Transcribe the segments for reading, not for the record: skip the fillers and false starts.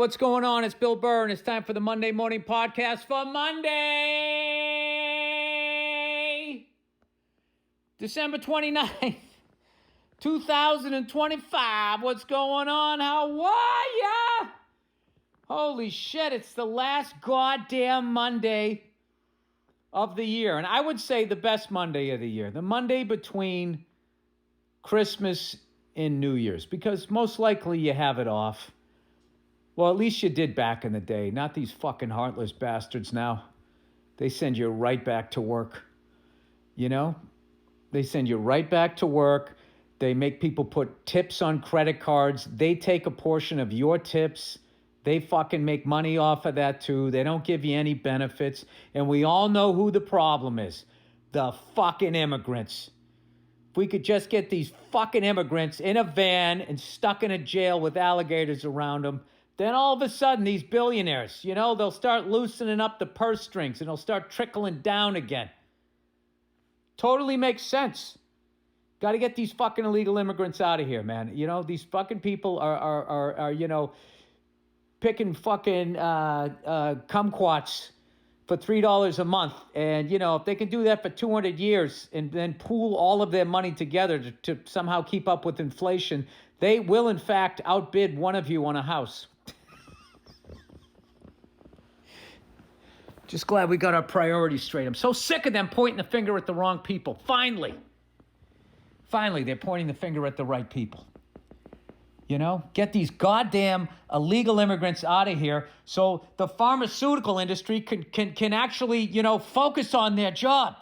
what's going on? It's Bill Burr, and it's time for the Monday Morning Podcast for Monday, December 29th, 2025. What's going on? How are ya? Holy shit, it's the last goddamn Monday of the year. And I would say the best Monday of the year. The Monday between Christmas and New Year's. Because most likely you have it off. Well, at least you did back in the day. Not these fucking heartless bastards now. They send you right back to work. You know? They send you right back to work. They make people put tips on credit cards. They take a portion of your tips. They fucking make money off of that too. They don't give you any benefits. And we all know who the problem is. The fucking immigrants. If we could just get these fucking immigrants in a van and stuck in a jail with alligators around them, then all of a sudden these billionaires, you know, they'll start loosening up the purse strings and they'll start trickling down again. Totally makes sense. Got to get these fucking illegal immigrants out of here, man. You know, these fucking people are you know, picking fucking kumquats for $3 a month. And, you know, if they can do that for 200 years and then pool all of their money together to somehow keep up with inflation, they will, in fact, outbid one of you on a house. Just glad we got our priorities straight. I'm so sick of them pointing the finger at the wrong people. Finally, they're pointing the finger at the right people. You know, get these goddamn illegal immigrants out of here so the pharmaceutical industry can actually, you know, focus on their job.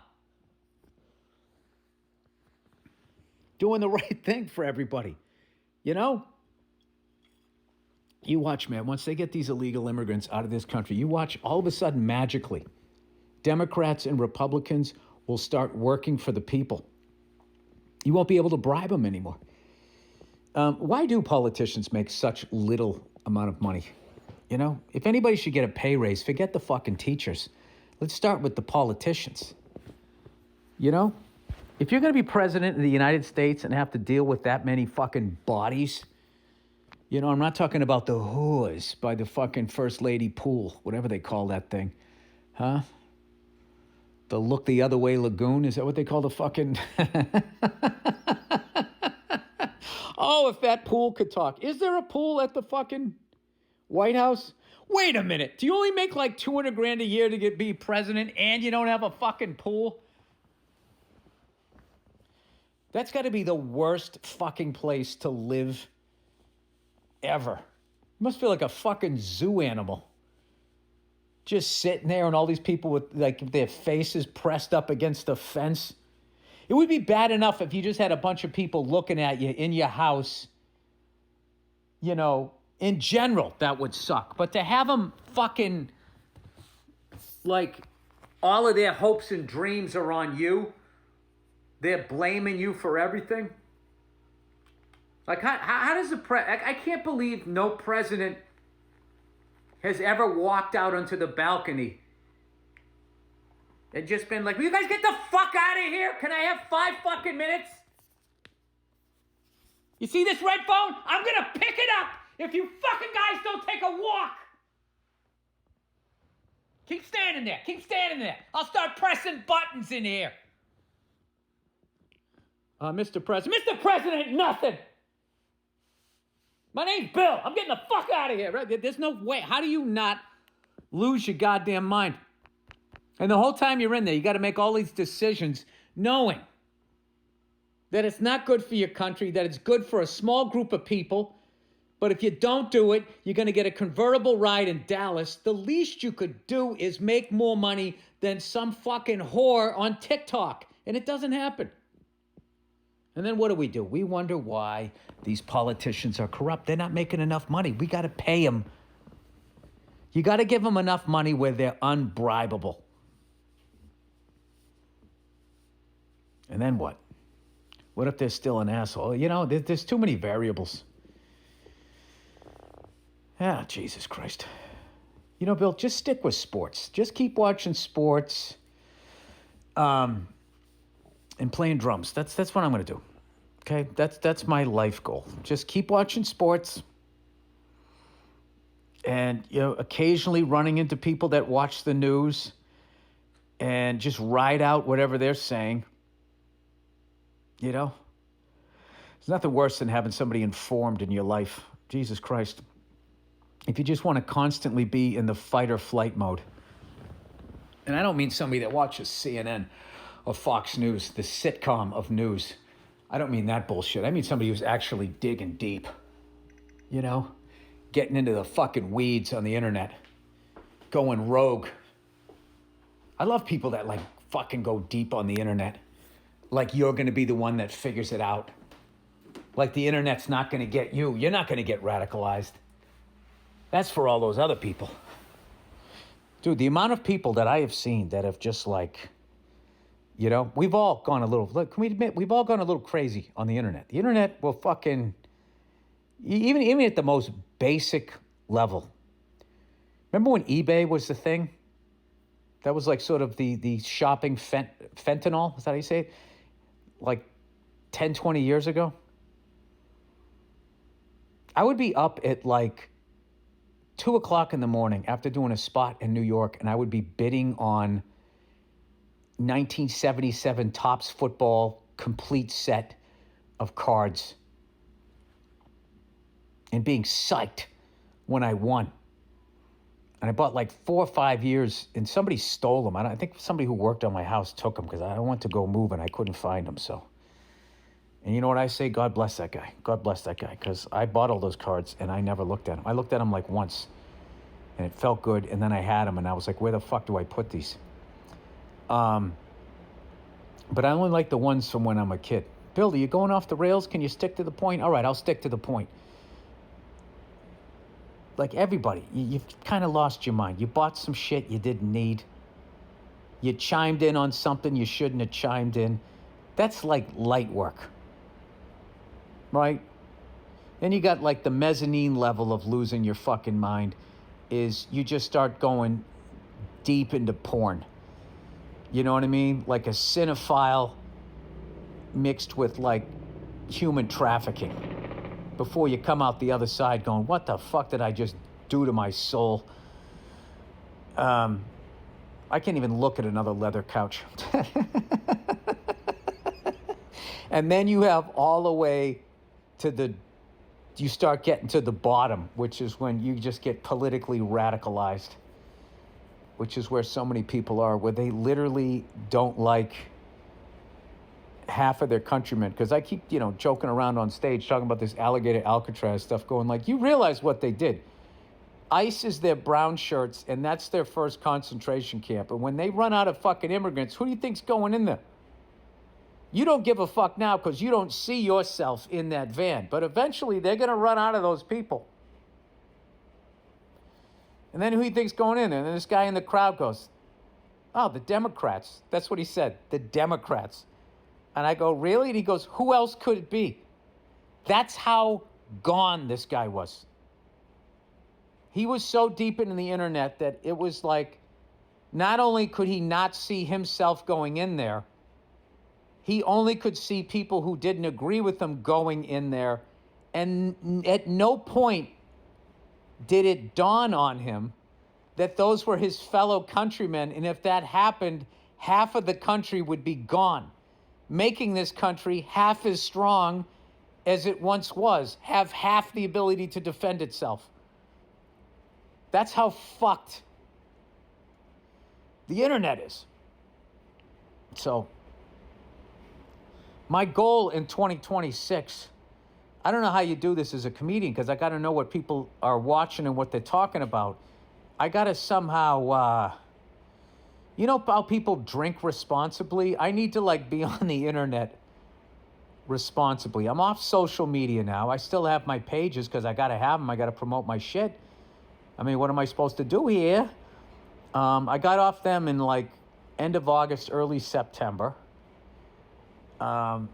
Doing the right thing for everybody, you know? You watch, man, once they get these illegal immigrants out of this country, you watch all of a sudden, magically, Democrats and Republicans will start working for the people. You won't be able to bribe them anymore. Why do politicians make such little amount of money? You know, if anybody should get a pay raise, forget the fucking teachers. Let's start with the politicians. You know, if you're going to be president of the United States and have to deal with that many fucking bodies, you know, I'm not talking about the whores by the fucking First Lady pool, whatever they call that thing. Huh? The Look the Other Way Lagoon? Is that what they call the fucking... Oh, if that pool could talk. Is there a pool at the fucking White House? Wait a minute. Do you only make like $200,000 a year to be president and you don't have a fucking pool? That's got to be the worst fucking place to live ever. You must feel like a fucking zoo animal. Just sitting there and all these people with like their faces pressed up against the fence. It would be bad enough if you just had a bunch of people looking at you in your house. You know, in general, that would suck. But to have them fucking, like, all of their hopes and dreams are on you. They're blaming you for everything. Like, how does I can't believe no president has ever walked out onto the balcony and just been like, will you guys get the fuck out of here? Can I have 5 fucking minutes? You see this red phone? I'm going to pick it up if you fucking guys don't take a walk. Keep standing there. Keep standing there. I'll start pressing buttons in here. Mr. President. Mr. President, nothing. My name's Bill. I'm getting the fuck out of here. Right? There's no way. How do you not lose your goddamn mind? And the whole time you're in there, you got to make all these decisions knowing that it's not good for your country, that it's good for a small group of people. But if you don't do it, you're going to get a convertible ride in Dallas. The least you could do is make more money than some fucking whore on TikTok. And it doesn't happen. And then what do? We wonder why these politicians are corrupt. They're not making enough money. We got to pay them. You got to give them enough money where they're unbribable. And then what? What if they're still an asshole? You know, there's too many variables. Ah, Jesus Christ. You know, Bill, just stick with sports. Just keep watching sports. And playing drums. That's what I'm going to do. Okay? That's my life goal. Just keep watching sports. And, occasionally running into people that watch the news and just ride out whatever they're saying. There's nothing worse than having somebody informed in your life. Jesus Christ. If you just want to constantly be in the fight or flight mode. And I don't mean somebody that watches CNN or Fox News, the sitcom of news. I don't mean that bullshit. I mean somebody who's actually digging deep. Getting into the fucking weeds on the internet. Going rogue. I love people that fucking go deep on the internet. Like you're going to be the one that figures it out. Like the internet's not going to get you. You're not going to get radicalized. That's for all those other people. Dude, the amount of people that I have seen that have just we've all gone a little, can we admit, we've all gone a little crazy on the internet. The internet will fucking, even at the most basic level. Remember when eBay was the thing? That was sort of the shopping fentanyl, is that how you say it? 10, 20 years ago? I would be up at 2 o'clock in the morning after doing a spot in New York, and I would be bidding on 1977 Topps football complete set of cards and being psyched when I won. And I bought 4 or 5 years, and somebody stole them. I think somebody who worked on my house took them because I went to go move and I couldn't find them. So, and you know what I say? God bless that guy. God bless that guy, because I bought all those cards and I never looked at them. I looked at them once, and it felt good, and then I had them, and I was like, where the fuck do I put these? But I only like the ones from when I'm a kid. Bill, are you going off the rails? Can you stick to the point? All right, I'll stick to the point. Everybody, you've kind of lost your mind. You bought some shit you didn't need. You chimed in on something you shouldn't have chimed in. That's light work, right? Then you got the mezzanine level of losing your fucking mind is you just start going deep into porn. You know what I mean? Like a cinephile mixed with human trafficking. Before you come out the other side going, what the fuck did I just do to my soul? I can't even look at another leather couch. And then you have all the way to you start getting to the bottom, which is when you just get politically radicalized, which is where so many people are, where they literally don't like half of their countrymen, because I keep, joking around on stage talking about this alligator Alcatraz stuff, going you realize what they did. ICE is their brown shirts, and that's their first concentration camp. And when they run out of fucking immigrants, who do you think's going in there? You don't give a fuck now because you don't see yourself in that van. But eventually they're going to run out of those people. And then who do you think's going in there? And then this guy in the crowd goes, oh, the Democrats. That's what he said, the Democrats. And I go, really? And he goes, who else could it be? That's how gone this guy was. He was so deep into the internet that it was not only could he not see himself going in there, he only could see people who didn't agree with him going in there. And at no point did it dawn on him that those were his fellow countrymen. And if that happened, half of the country would be gone, making this country half as strong as it once was, have half the ability to defend itself. That's how fucked the internet is. So, my goal in 2026, I don't know how you do this as a comedian, because I got to know what people are watching and what they're talking about. I got to somehow, you know how people drink responsibly? I need to be on the internet responsibly. I'm off social media now. I still have my pages because I got to have them. I got to promote my shit. I mean, what am I supposed to do here? I got off them in end of August, early September. But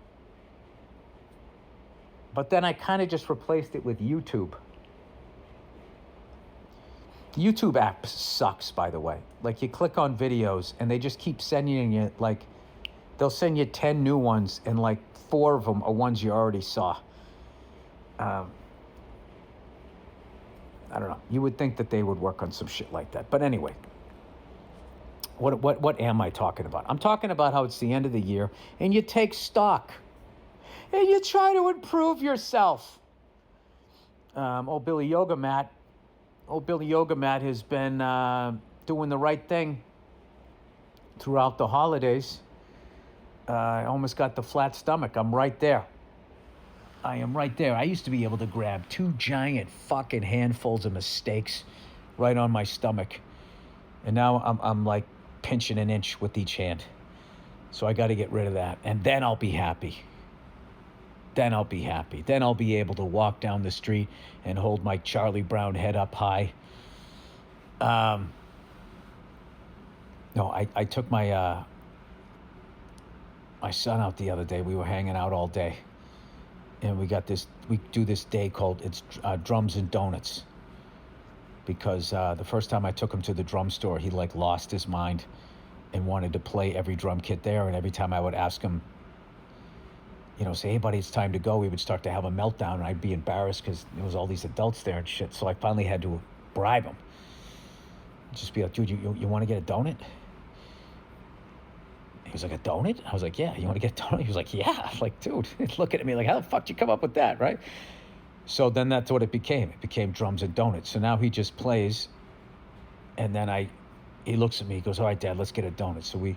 then I kind of just replaced it with YouTube. The YouTube app sucks, by the way. You click on videos and they just keep sending you, they'll send you 10 new ones and 4 of them are ones you already saw. I don't know. You would think that they would work on some shit like that. But anyway, what am I talking about? I'm talking about how it's the end of the year and you take stock and you try to improve yourself. Old Billy Yoga Mat has been doing the right thing throughout the holidays. I almost got the flat stomach. I'm right there. I am right there. I used to be able to grab 2 giant fucking handfuls of mistakes right on my stomach. And now I'm like pinching an inch with each hand. So I got to get rid of that. And then I'll be happy. Then I'll be able to walk down the street and hold my Charlie Brown head up high. No, I took my son out the other day. We were hanging out all day. And we do this day called Drums and Donuts. Because the first time I took him to the drum store, he like lost his mind and wanted to play every drum kit there. And every time I would ask him, say, hey, buddy, it's time to go, he would start to have a meltdown. And I'd be embarrassed because there was all these adults there and shit. So I finally had to bribe him. Just be like, dude, you want to get a donut? He was like, a donut? I was like, yeah, you want to get a donut? He was like, yeah. I was like, dude, looking at me like, how the fuck did you come up with that, right? So then that's what it became. It became Drums and Donuts. So now he just plays, and then he looks at me, he goes, all right, Dad, let's get a donut. So we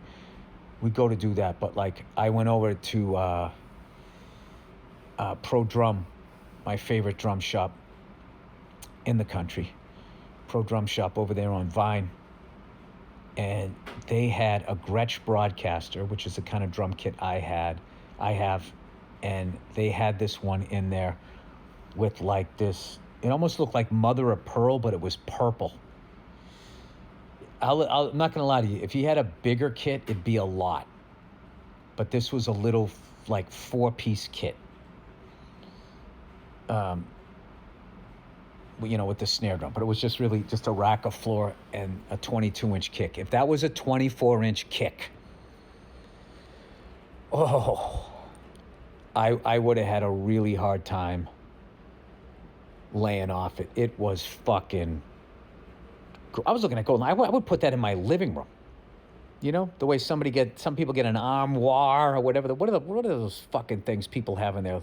go to do that. But like, I went over to Pro Drum, my favorite drum shop in the country. Pro Drum Shop over there on Vine. And they had a Gretsch Broadcaster, which is the kind of drum kit I have, and they had this one in there with like this, it almost looked like mother of pearl, but it was purple. I'm not gonna lie to you, if you had a bigger kit, it'd be a lot. But this was a little like 4-piece kit. With the snare drum, but it was just really just a rack of floor and a 22-inch kick. If that was a 24-inch kick, I would have had a really hard time laying off it. It was fucking, I was looking at going, I would put that in my living room. The way some people get an armoire or whatever. What are those fucking things people have in there?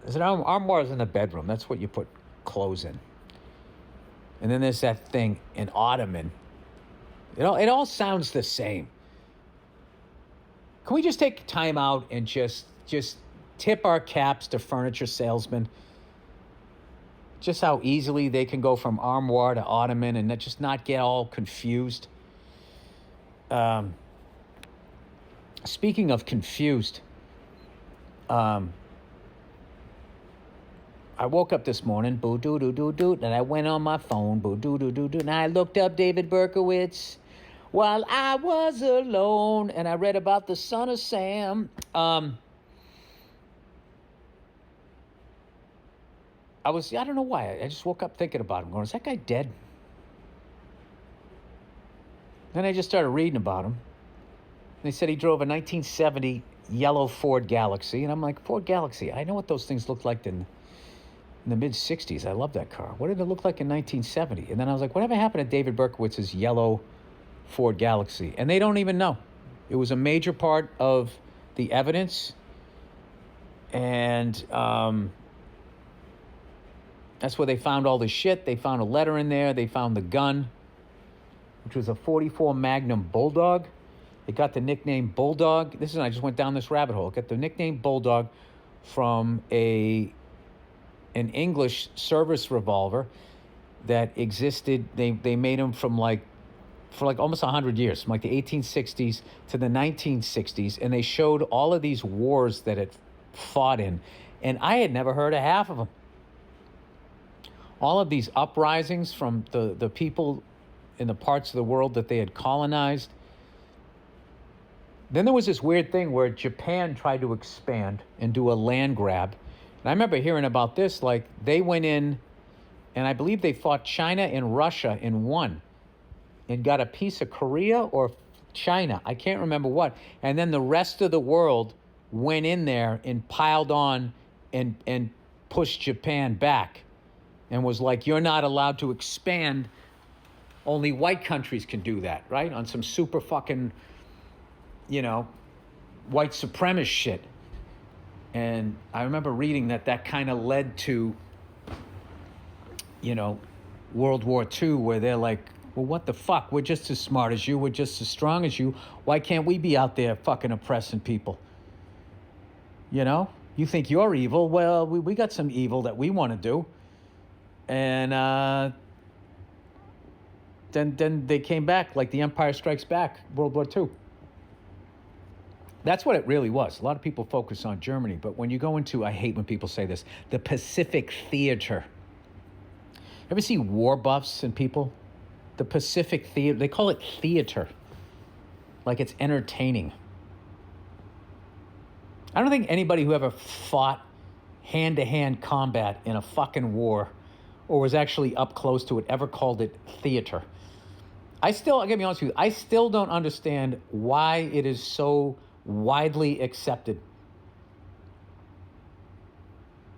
There's an armoire in the bedroom. That's what you put clothes in. And then there's that thing, an ottoman. It all sounds the same. Can we just take time out and just tip our caps to furniture salesmen? Just how easily they can go from armoire to ottoman and just not get all confused. Speaking of confused, I woke up this morning, boo-doo-doo-doo-doo, and I went on my phone, boo-doo-doo-doo-doo, and I looked up David Berkowitz while I was alone, and I read about the son of Sam. I don't know why, I just woke up thinking about him, going, is that guy dead? Then I just started reading about him. They said he drove a 1970 yellow Ford Galaxy, and I'm like, Ford Galaxy, I know what those things looked like in the mid-'60s. I love that car. What did it look like in 1970? And then I was like, whatever happened to David Berkowitz's yellow Ford Galaxy? And they don't even know. It was a major part of the evidence. And that's where they found all the shit. They found a letter in there. They found the gun, which was a .44 Magnum Bulldog. It got the nickname Bulldog. I just went down this rabbit hole. It got the nickname Bulldog from an English service revolver that existed. They made them for almost 100 years, from like the 1860s to the 1960s, and they showed all of these wars that it fought in, and I had never heard of half of them. All of these uprisings from the people in the parts of the world that they had colonized. Then there was this weird thing where Japan tried to expand and do a land grab. And I remember hearing about this, like they went in, and I believe they fought China and Russia and won, and got a piece of Korea or China. I can't remember what. And then the rest of the world went in there and piled on and pushed Japan back. and was like, you're not allowed to expand. Only white countries can do that, right? On some super fucking, white supremacist shit. And I remember reading that kind of led to, World War II, where they're like, well, what the fuck? We're just as smart as you. We're just as strong as you. Why can't we be out there fucking oppressing people? You think you're evil. Well, we got some evil that we want to do. And then they came back like the Empire Strikes Back, World War II. That's what it really was. A lot of people focus on Germany, but when you go into, I hate when people say this, the Pacific Theater. Ever see war buffs and people? The Pacific Theater, they call it theater. Like it's entertaining. I don't think anybody who ever fought hand-to-hand combat in a fucking war or was actually up close to it ever called it theater. I'll get me honest with you, I still don't understand why it is so widely accepted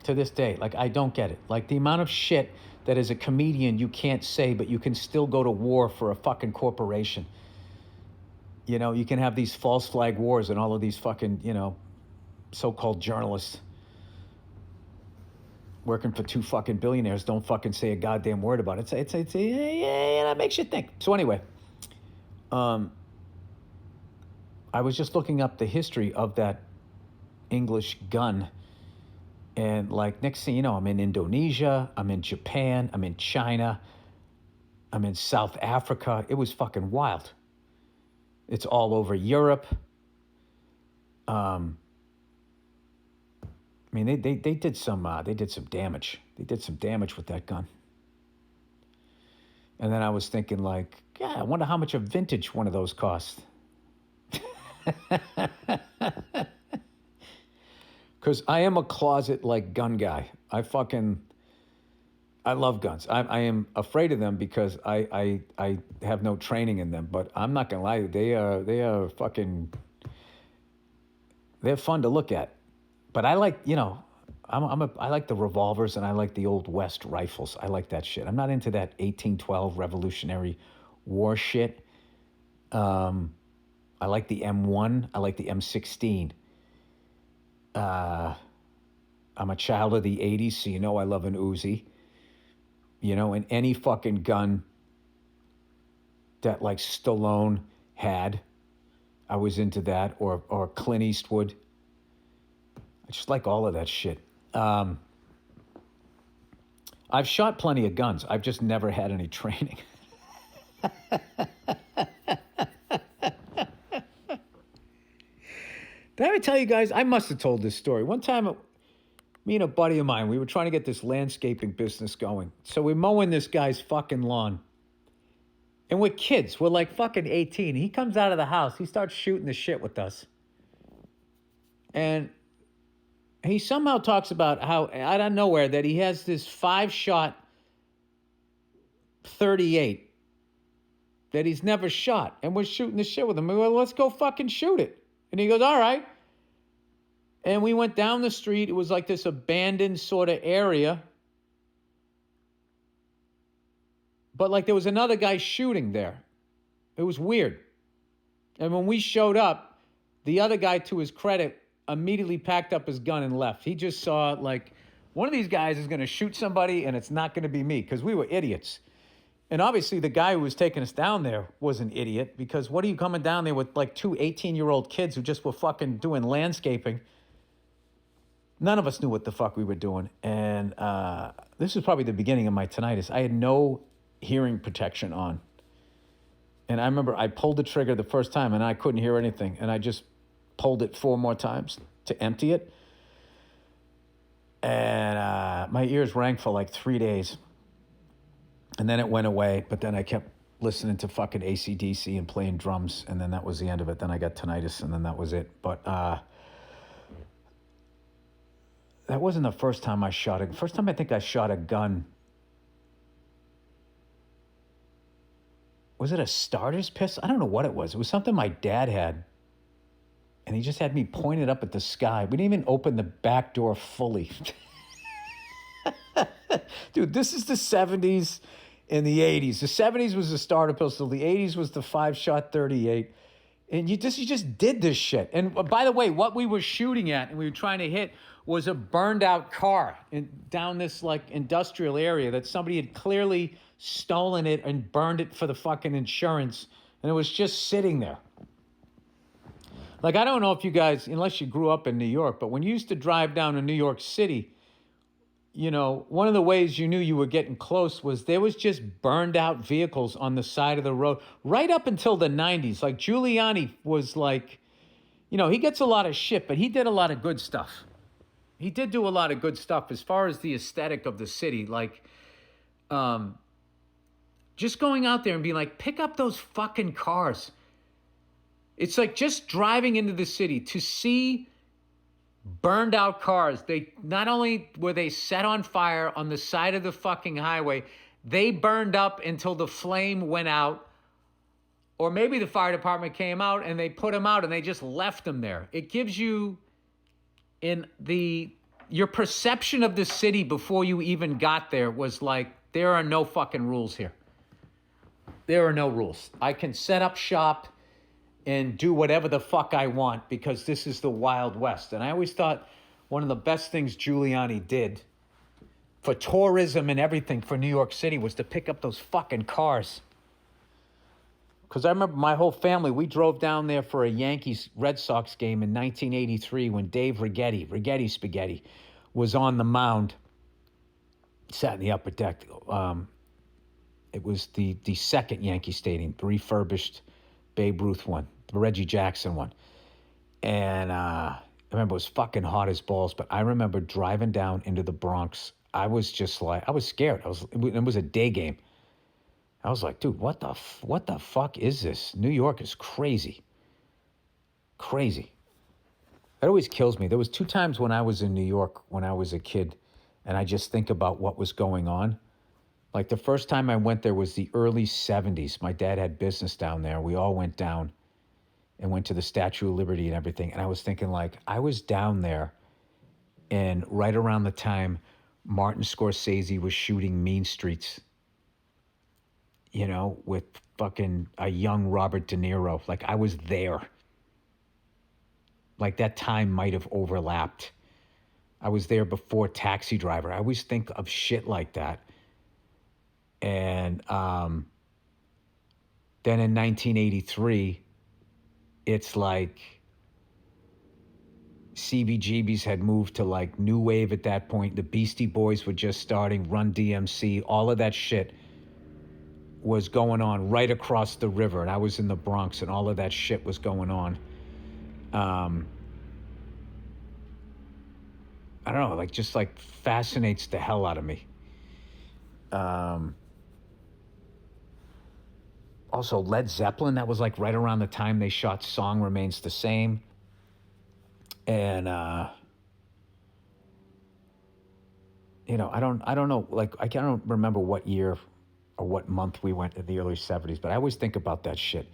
to this day. Like, I don't get it. Like, the amount of shit that as a comedian you can't say, but you can still go to war for a fucking corporation. You can have these false flag wars and all of these fucking, so-called journalists working for two fucking billionaires don't fucking say a goddamn word about it. It's that makes you think. So anyway, I was just looking up the history of that English gun. And like next thing you know, I'm in Indonesia, I'm in Japan, I'm in China, I'm in South Africa. It was fucking wild. It's all over Europe. I mean, they did some damage. They did some damage with that gun. And then I was thinking like, yeah, I wonder how much a vintage one of those costs. Because I am a closet like gun guy. I love guns. I am afraid of them because I have no training in them. But I'm not gonna lie, they are fucking. They're fun to look at. But I like I like the revolvers and I like the old West rifles. I like that shit. I'm not into that 1812 Revolutionary War shit. I like the M1. I like the M16. I'm a child of the 80s, so I love an Uzi. And any fucking gun that like Stallone had, I was into that, or Clint Eastwood. I just like all of that shit. I've shot plenty of guns. I've just never had any training. Did I ever tell you guys? I must have told this story. One time, me and a buddy of mine, we were trying to get this landscaping business going. So we're mowing this guy's fucking lawn. And we're kids. We're like fucking 18. He comes out of the house. He starts shooting the shit with us. And he somehow talks about how, out of nowhere, that he has this 5-shot 38 that he's never shot. And we're shooting the shit with him. We go, let's go fucking shoot it. And he goes, all right. And we went down the street. It was like this abandoned sort of area. But like there was another guy shooting there. It was weird. And when we showed up, the other guy, to his credit, immediately packed up his gun and left. He just saw like, one of these guys is going to shoot somebody and it's not going to be me, because we were idiots. And obviously the guy who was taking us down there was an idiot, because what are you coming down there with like two 18-year-old kids who just were fucking doing landscaping? None of us knew what the fuck we were doing. And this was probably the beginning of my tinnitus. I had no hearing protection on. And I remember I pulled the trigger the first time and I couldn't hear anything. And I just pulled it 4 more times to empty it. And my ears rang for like 3 days. And then it went away, but then I kept listening to fucking AC/DC and playing drums, and then that was the end of it. Then I got tinnitus, and then that was it. But that wasn't the first time I shot a... First time I think I shot a gun... Was it a starter's pistol? I don't know what it was. It was something my dad had. And he just had me pointed up at the sky. We didn't even open the back door fully. Dude, this is the 70s and the 80s. The 70s was the starter pistol. The 80s was the 5-shot 38. And you just did this shit. And by the way, what we were shooting at and we were trying to hit was a burned out car down this like industrial area that somebody had clearly stolen it and burned it for the fucking insurance. And it was just sitting there. Like, I don't know if you guys, unless you grew up in New York, but when you used to drive down to New York City, you know, one of the ways you knew you were getting close was there was just burned out vehicles on the side of the road right up until the 90s. Like Giuliani was like, you know, he gets a lot of shit, but he did a lot of good stuff. He did do a lot of good stuff as far as the aesthetic of the city. Like, just going out there and being like, pick up those fucking cars. It's like just driving into the city to see burned out cars. They not only were they set on fire on the side of the fucking highway, they burned up until the flame went out. Or maybe the fire department came out and they put them out and they just left them there. It gives you your perception of the city before you even got there was like, there are no fucking rules here. There are no rules. I can set up shop and do whatever the fuck I want because this is the Wild West. And I always thought one of the best things Giuliani did for tourism and everything for New York City was to pick up those fucking cars. Because I remember my whole family, we drove down there for a Yankees-Red Sox game in 1983 when Dave Righetti Spaghetti, was on the mound, sat in the upper deck. It was the second Yankee Stadium, the refurbished Babe Ruth one, the Reggie Jackson one. And I remember it was fucking hot as balls, but I remember driving down into the Bronx. I was just like, I was scared. It was a day game. I was like, dude, what the fuck is this? New York is crazy. Crazy. That always kills me. There was 2 times when I was in New York when I was a kid, and I just think about what was going on. Like the first time I went there was the early 70s. My dad had business down there. We all went down and went to the Statue of Liberty and everything. And I was thinking like, I was down there and right around the time Martin Scorsese was shooting Mean Streets, you know, with fucking a young Robert De Niro. Like I was there. Like that time might have overlapped. I was there before Taxi Driver. I always think of shit like that. And then in 1983, it's like CBGBs had moved to like new wave at that point. The Beastie Boys were just starting, Run DMC, all of that shit was going on right across the river. And I was in the Bronx and all of that shit was going on. I don't know, like just like fascinates the hell out of me. Also, Led Zeppelin, that was like right around the time they shot Song Remains the Same. And, you know, I don't know, like, I don't remember what year or what month we went in the early 70s, but I always think about that shit.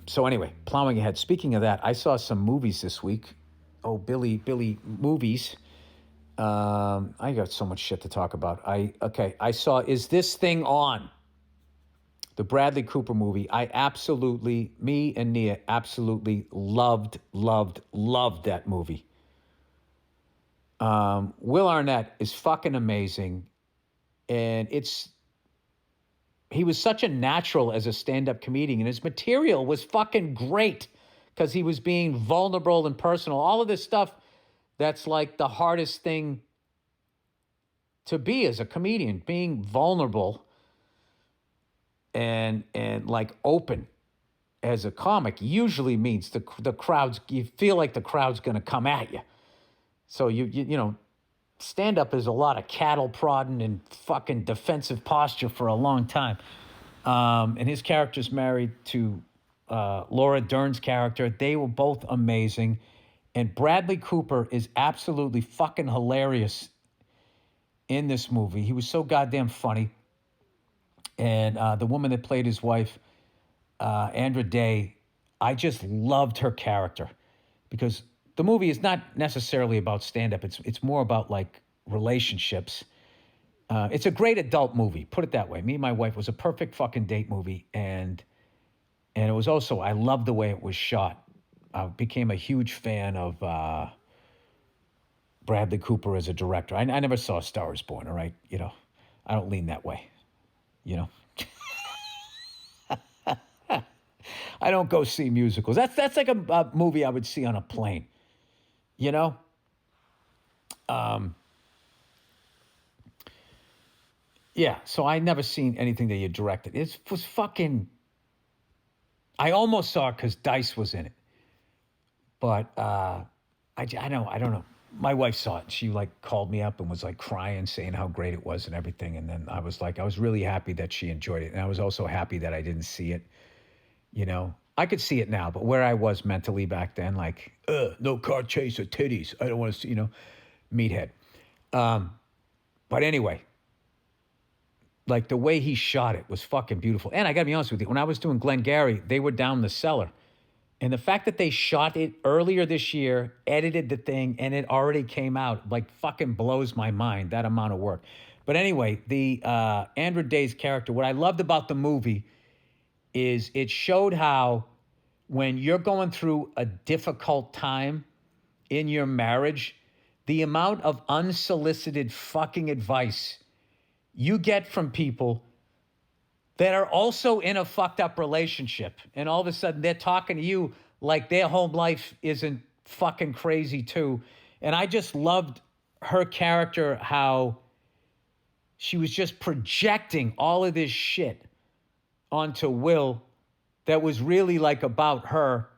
So anyway, plowing ahead. Speaking of that, I saw some movies this week. Oh, Billy movies. I got so much shit to talk about. I saw Is This Thing On? The Bradley Cooper movie. Me and Nia absolutely loved that movie. Will Arnett is fucking amazing. And he was such a natural as a stand-up comedian, and his material was fucking great because he was being vulnerable and personal. All of this stuff that's like the hardest thing to be as a comedian, being vulnerable and like open as a comic usually means the crowd's, you feel like the crowd's going to come at you. So you know, stand up is a lot of cattle prodding and fucking defensive posture for a long time. And his character's married to Laura Dern's character. They were both amazing. And Bradley Cooper is absolutely fucking hilarious in this movie. He was so goddamn funny. And the woman that played his wife, Andra Day, I just loved her character because the movie is not necessarily about stand-up. It's more about like relationships. It's a great adult movie, put it that way. Me and my wife, it was a perfect fucking date movie. And it was also, I loved the way it was shot. I became a huge fan of Bradley Cooper as a director. I never saw Star is Born, all right? You know, I don't lean that way, you know. I don't go see musicals. That's like a movie I would see on a plane, you know? Yeah, so I never seen anything that you directed. It was fucking... I almost saw it because Dice was in it. But I don't know. My wife saw it. She like called me up and was like crying, saying how great it was and everything. And then I was really happy that she enjoyed it. And I was also happy that I didn't see it. You know, I could see it now, but where I was mentally back then, like, no car chase or titties. I don't want to see, you know, meathead. But anyway, like the way he shot it was fucking beautiful. And I got to be honest with you, when I was doing Glengarry, they were down the cellar. And the fact that they shot it earlier this year, edited the thing, and it already came out, like fucking blows my mind, that amount of work. But anyway, the Andra Day's character, what I loved about the movie is it showed how when you're going through a difficult time in your marriage, the amount of unsolicited fucking advice you get from people that are also in a fucked up relationship. And all of a sudden they're talking to you like their home life isn't fucking crazy too. And I just loved her character, how she was just projecting all of this shit onto Will that was really like about her,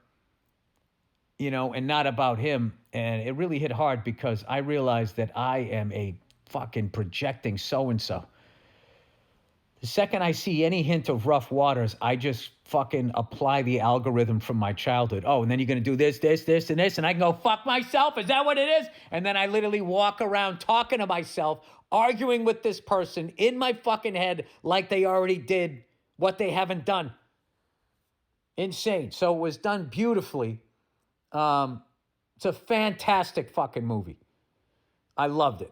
you know, and not about him. And it really hit hard because I realized that I am a fucking projecting so-and-so. The second I see any hint of rough waters, I just fucking apply the algorithm from my childhood. Oh, and then you're going to do this, this, this, and this, and I can go, fuck myself. Is that what it is? And then I literally walk around talking to myself, arguing with this person in my fucking head like they already did what they haven't done. Insane. So it was done beautifully. It's a fantastic fucking movie. I loved it.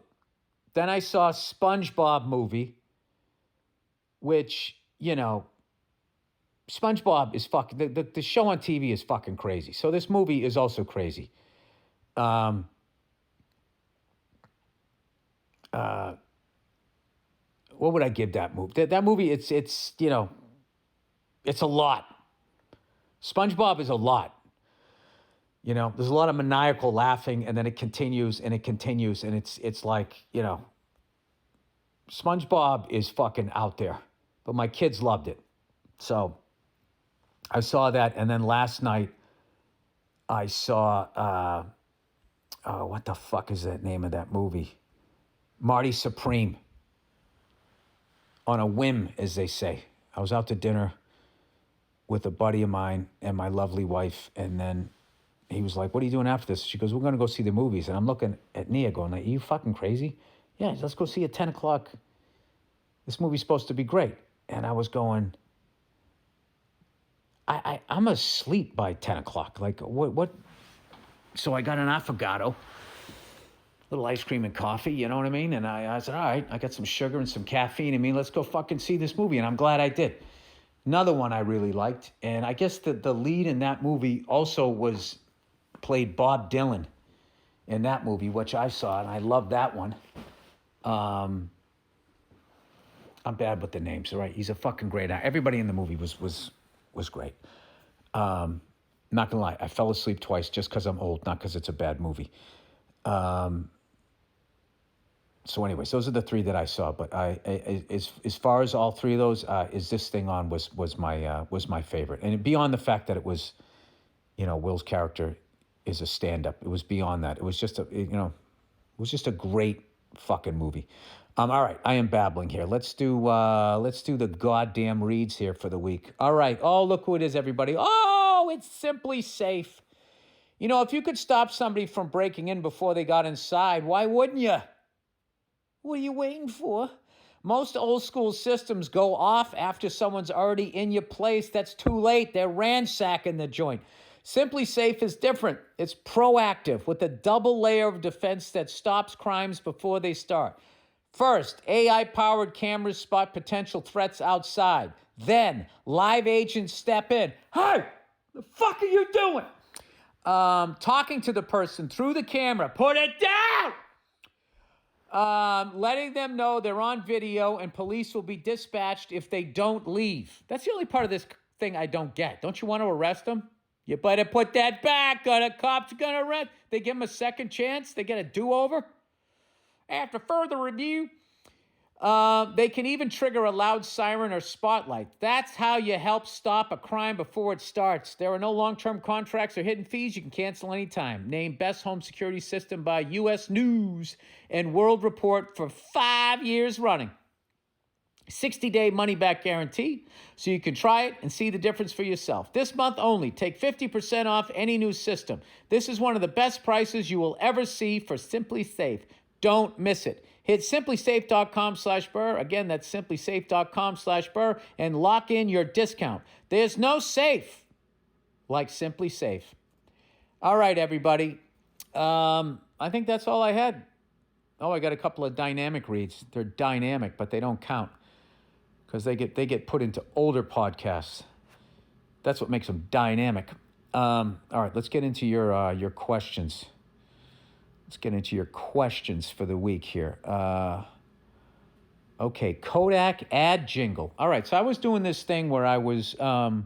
Then I saw SpongeBob movie, which, you know, SpongeBob is fucking... The show on TV is fucking crazy. So this movie is also crazy. What would I give that movie? That movie, it's you know, it's a lot. SpongeBob is a lot. You know, there's a lot of maniacal laughing, and then it continues, and it's like, you know, SpongeBob is fucking out there. But my kids loved it. So I saw that, and then last night I saw, what the fuck is that name of that movie? Marty Supreme. On a whim, as they say. I was out to dinner with a buddy of mine and my lovely wife, and then he was like, what are you doing after this? She goes, we're going to go see the movies. And I'm looking at Nia going, are you fucking crazy? Yeah, let's go see at 10 o'clock. This movie's supposed to be great. And I was going, I'm asleep by 10 o'clock. Like, what? So I got an affogato, little ice cream and coffee, you know what I mean? And I said, all right, I got some sugar and some caffeine in me. Let's go fucking see this movie. And I'm glad I did. Another one I really liked. And I guess the lead in that movie also played Bob Dylan in that movie, which I saw, and I loved that one. I'm bad with the names, all right? He's a fucking great actor. Everybody in the movie was great. Not gonna lie, I fell asleep twice just because I'm old, not because it's a bad movie. So anyways, those are the three that I saw. But as far as all three of those, Is This Thing On was my favorite. And beyond the fact that it was, you know, Will's character is a stand-up. It was beyond that. It was just a great fucking movie. All right, I am babbling here. Let's do the goddamn reads here for the week. All right. Oh, look who it is, everybody. Oh, it's Simply Safe. You know, if you could stop somebody from breaking in before they got inside, why wouldn't you? What are you waiting for? Most old school systems go off after someone's already in your place. That's too late. They're ransacking the joint. Simply Safe is different. It's proactive with a double layer of defense that stops crimes before they start. First, AI-powered cameras spot potential threats outside. Then, live agents step in. Hey, the fuck are you doing? Talking to the person through the camera. Put it down! Letting them know they're on video and police will be dispatched if they don't leave. That's the only part of this thing I don't get. Don't you want to arrest them? You better put that back, or the cops are going to arrest. They give them a second chance. They get a do-over. After further review, they can even trigger a loud siren or spotlight. That's how you help stop a crime before it starts. There are no long-term contracts or hidden fees. You can cancel anytime. Named Best Home Security System by U.S. News and World Report for 5 years running. 60-day money-back guarantee, so you can try it and see the difference for yourself. This month only, take 50% off any new system. This is one of the best prices you will ever see for Simply Safe. Don't miss it. Hit simplysafe.com/Burr. Again, that's simplysafe.com/Burr and lock in your discount. There's no safe like Simply Safe. All right, everybody. I think that's all I had. Oh, I got a couple of dynamic reads. They're dynamic, but they don't count because they get put into older podcasts. That's what makes them dynamic. All right, let's get into your questions. Let's get into your questions for the week here. Okay, Kodak ad jingle. All right, so I was doing this thing where I was, I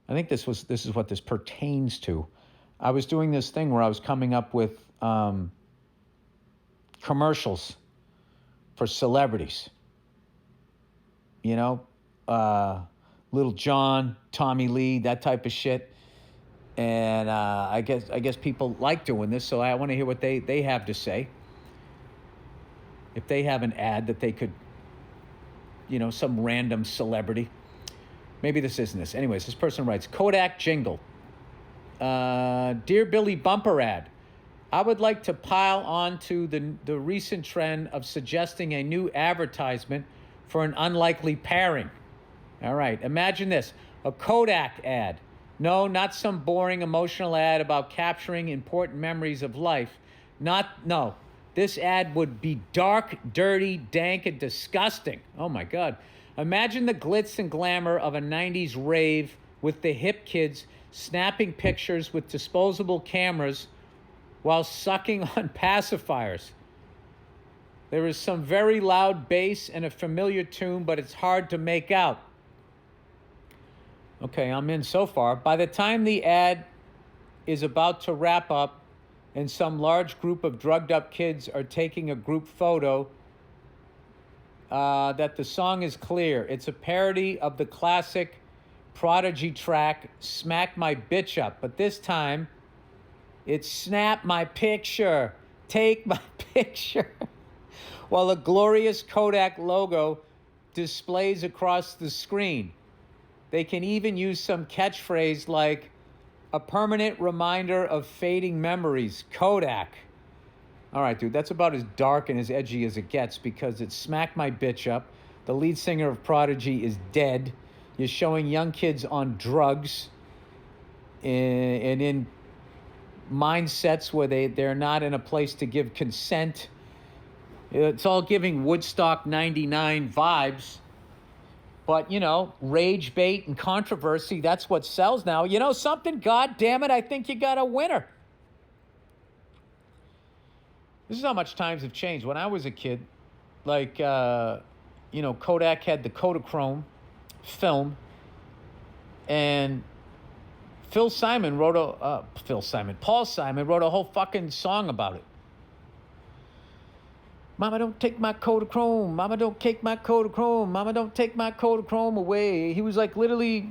think this is what this pertains to. I was doing this thing where I was coming up with commercials for celebrities. You know, Little John, Tommy Lee, that type of shit. And I guess people like doing this, so I want to hear what they have to say. If they have an ad that they could, you know, some random celebrity. Maybe this isn't this. Anyways, this person writes, Kodak jingle. Dear Billy bumper ad. I would like to pile on to the recent trend of suggesting a new advertisement for an unlikely pairing. All right, imagine this, a Kodak ad. No, not some boring emotional ad about capturing important memories of life. No, this ad would be dark, dirty, dank, and disgusting. Oh my God. Imagine the glitz and glamour of a 90s rave with the hip kids snapping pictures with disposable cameras while sucking on pacifiers. There is some very loud bass and a familiar tune, but it's hard to make out. Okay, I'm in so far. By the time the ad is about to wrap up and some large group of drugged up kids are taking a group photo, that the song is clear. It's a parody of the classic Prodigy track, Smack My Bitch Up. But this time, it's Snap My Picture, Take My Picture. While a glorious Kodak logo displays across the screen. They can even use some catchphrase like, a permanent reminder of fading memories, Kodak. All right, dude, that's about as dark and as edgy as it gets because it's Smack My Bitch Up. The lead singer of Prodigy is dead. You're showing young kids on drugs and in mindsets where they're not in a place to give consent. It's all giving Woodstock 99 vibes. But, you know, rage bait and controversy, that's what sells now. You know something? God damn it, I think you got a winner. This is how much times have changed. When I was a kid, like, you know, Kodak had the Kodachrome film. And Paul Simon wrote a whole fucking song about it. Mama, don't take my Kodachrome. Mama, don't take my Kodachrome. Mama, don't take my Kodachrome away. He was like literally,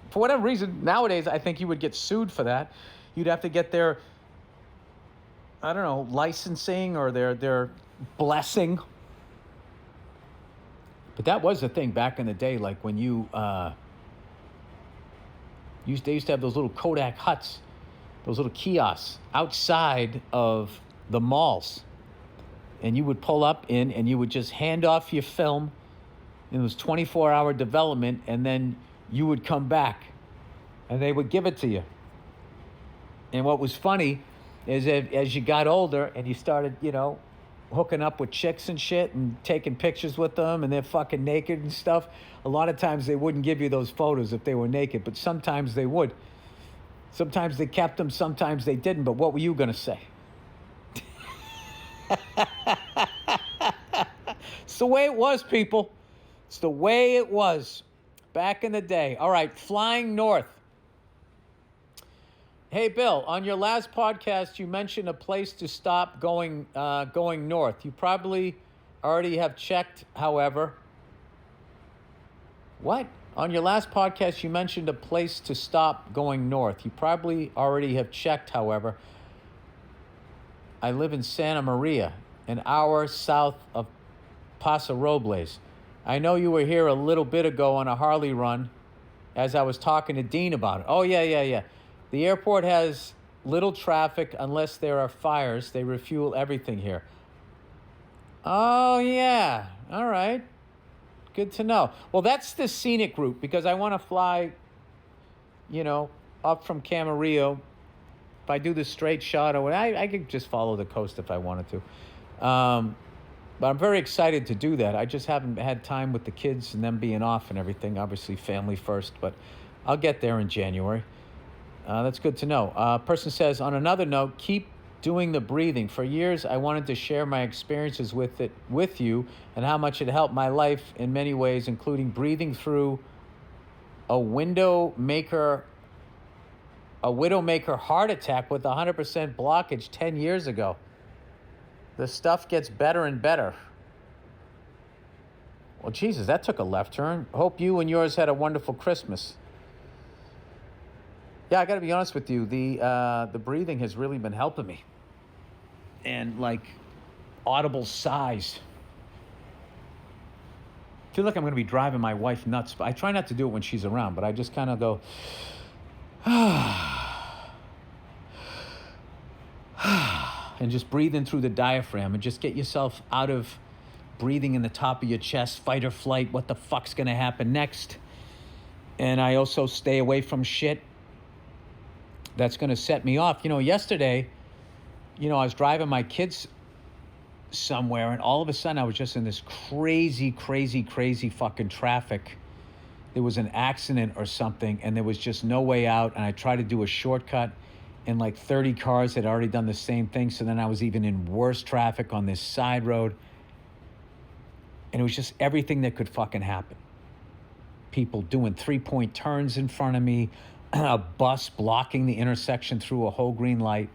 for whatever reason, nowadays I think you would get sued for that. You'd have to get their, I don't know, licensing or their blessing. But that was the thing back in the day, like when you, they used to have those little Kodak huts, those little kiosks outside of the malls. And you would pull up in and you would just hand off your film. And it was 24-hour development, and then you would come back and they would give it to you. And what was funny is that as you got older and you started, hooking up with chicks and shit and taking pictures with them and they're fucking naked and stuff, a lot of times they wouldn't give you those photos if they were naked, but sometimes they would. Sometimes they kept them, sometimes they didn't, but what were you going to say? It's the way it was, people. It's the way it was back in the day. All right, flying north. Hey, Bill, on your last podcast, you mentioned a place to stop going north. You probably already have checked, however. What? On your last podcast, you mentioned a place to stop going north. You probably already have checked, however. I live in Santa Maria, an hour south of Paso Robles. I know you were here a little bit ago on a Harley run as I was talking to Dean about it. Oh, yeah. The airport has little traffic unless there are fires. They refuel everything here. Oh, yeah. All right. Good to know. Well, that's the scenic route because I want to fly, up from Camarillo. If I do the straight shot, I could just follow the coast if I wanted to. But I'm very excited to do that. I just haven't had time with the kids and them being off and everything. Obviously, family first, but I'll get there in January. That's good to know. Person says, on another note, keep doing the breathing. For years, I wanted to share my experiences with it with you and how much it helped my life in many ways, including breathing through a widowmaker heart attack with 100% blockage 10 years ago. The stuff gets better and better. Well, Jesus, that took a left turn. Hope you and yours had a wonderful Christmas. Yeah, I got to be honest with you. The breathing has really been helping me. And like audible sighs. I feel like I'm going to be driving my wife nuts. But I try not to do it when she's around, but I just kind of go, and just breathe in through the diaphragm and just get yourself out of breathing in the top of your chest, fight or flight, what the fuck's going to happen next. And I also stay away from shit that's going to set me off. Yesterday, I was driving my kids somewhere and all of a sudden I was just in this crazy fucking traffic. There was an accident or something and there was just no way out, and I tried to do a shortcut and like 30 cars had already done the same thing, so then I was even in worse traffic on this side road. And it was just everything that could fucking happen. People doing 3-point turns in front of me, a bus blocking the intersection through a whole green light.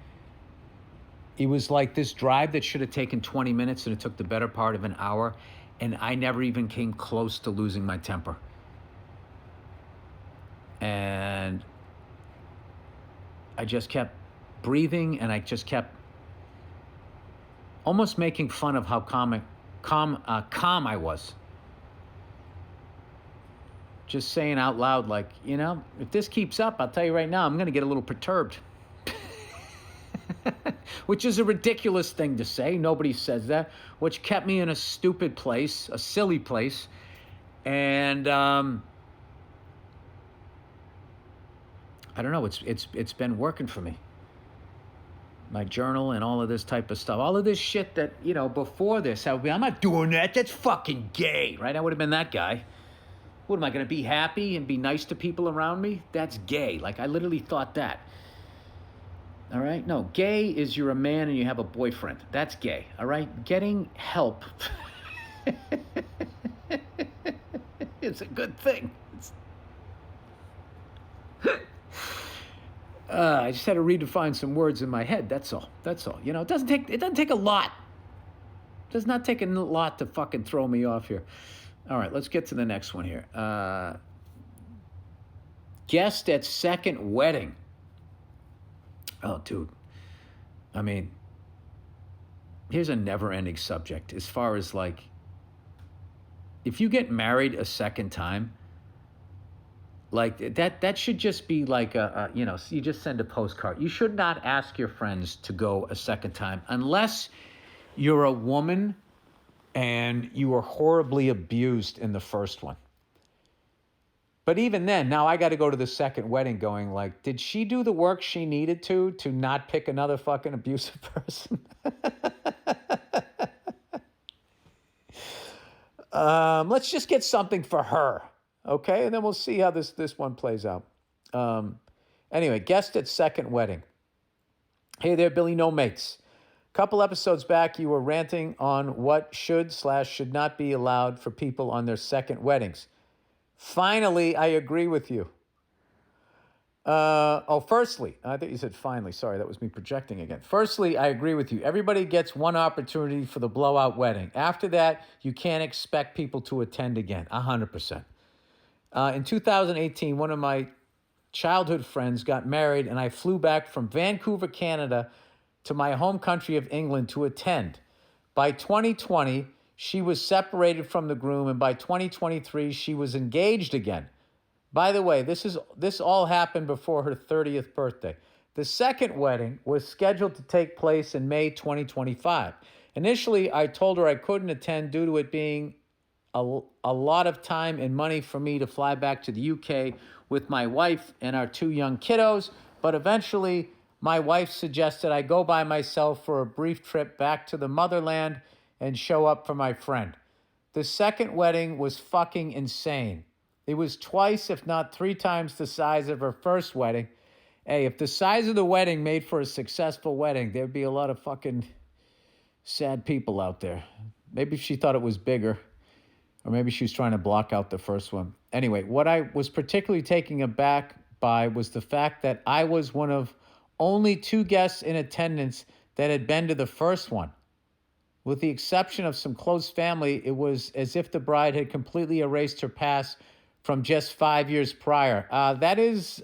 It was like this drive that should have taken 20 minutes and it took the better part of an hour, and I never even came close to losing my temper. And I just kept breathing, and I just kept almost making fun of how calm I was. Just saying out loud, like, if this keeps up, I'll tell you right now, I'm going to get a little perturbed. Which is a ridiculous thing to say. Nobody says that. Which kept me in a stupid place, a silly place. And I don't know, it's been working for me. My journal and all of this type of stuff. All of this shit that, before this, I'm not doing that. That's fucking gay, right? I would have been that guy. What, am I going to be happy and be nice to people around me? That's gay. Like, I literally thought that. All right? No, gay is you're a man and you have a boyfriend. That's gay, all right? Getting help is a good thing. I just had to redefine some words in my head. That's all. It doesn't take a lot. It does not take a lot to fucking throw me off here. All right, let's get to the next one here. Guest at second wedding. Oh, dude. I mean, here's a never-ending subject as far as, like, if you get married a second time, like, that should just be like you just send a postcard. You should not ask your friends to go a second time unless you're a woman and you were horribly abused in the first one. But even then, now I got to go to the second wedding going like, did she do the work she needed to not pick another fucking abusive person? Let's just get something for her, okay? And then we'll see how this one plays out. Anyway, guest at second wedding. Hey there, Billy No Mates. A couple episodes back, you were ranting on what should not be allowed for people on their second weddings. Finally, I agree with you. Firstly, I thought you said finally. Sorry, that was me projecting again. Firstly, I agree with you. Everybody gets one opportunity for the blowout wedding. After that, you can't expect people to attend again. 100%. In 2018, one of my childhood friends got married, and I flew back from Vancouver, Canada, to my home country of England to attend. By 2020, she was separated from the groom, and by 2023, she was engaged again. By the way, this all happened before her 30th birthday. The second wedding was scheduled to take place in May 2025. Initially, I told her I couldn't attend due to it being a lot of time and money for me to fly back to the UK with my wife and our 2 young kiddos, but eventually my wife suggested I go by myself for a brief trip back to the motherland and show up for my friend. The second wedding was fucking insane. It was twice, if not 3 times the size of her first wedding. Hey, if the size of the wedding made for a successful wedding, there'd be a lot of fucking sad people out there. Maybe she thought it was bigger, or maybe she was trying to block out the first one. Anyway, what I was particularly taken aback by was the fact that I was one of only 2 guests in attendance that had been to the first one. With the exception of some close family, it was as if the bride had completely erased her past from just 5 years prior. That is,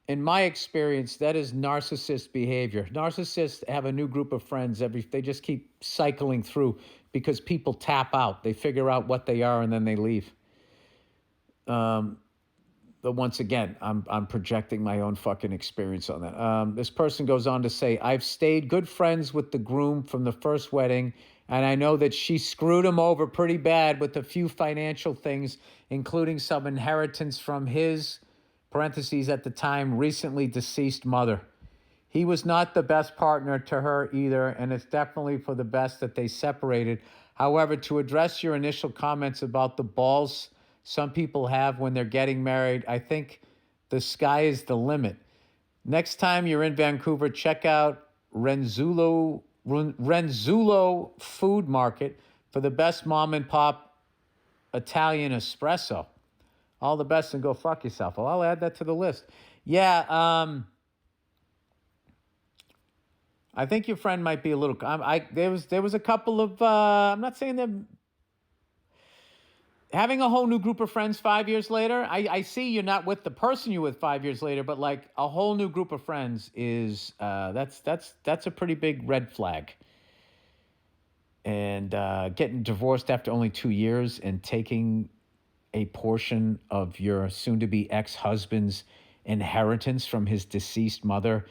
in my experience, that is narcissist behavior. Narcissists have a new group of friends they just keep cycling through because people tap out. They figure out what they are and then they leave. But once again, I'm projecting my own fucking experience on that. This person goes on to say, I've stayed good friends with the groom from the first wedding, and I know that she screwed him over pretty bad with a few financial things, including some inheritance from his, parentheses at the time, recently deceased mother. He was not the best partner to her either, and it's definitely for the best that they separated. However, to address your initial comments about the balls some people have when they're getting married, I think the sky is the limit. Next time you're in Vancouver, check out Renzulo Food Market for the best mom and pop Italian espresso. All the best and go fuck yourself. Well, I'll add that to the list. Yeah, I think your friend might be a little. There was a couple of. I'm not saying that. Having a whole new group of friends 5 years later, I see you're not with the person you're with 5 years later, but like a whole new group of friends is that's a pretty big red flag. And getting divorced after only 2 years and taking a portion of your soon-to-be ex-husband's inheritance from his deceased mother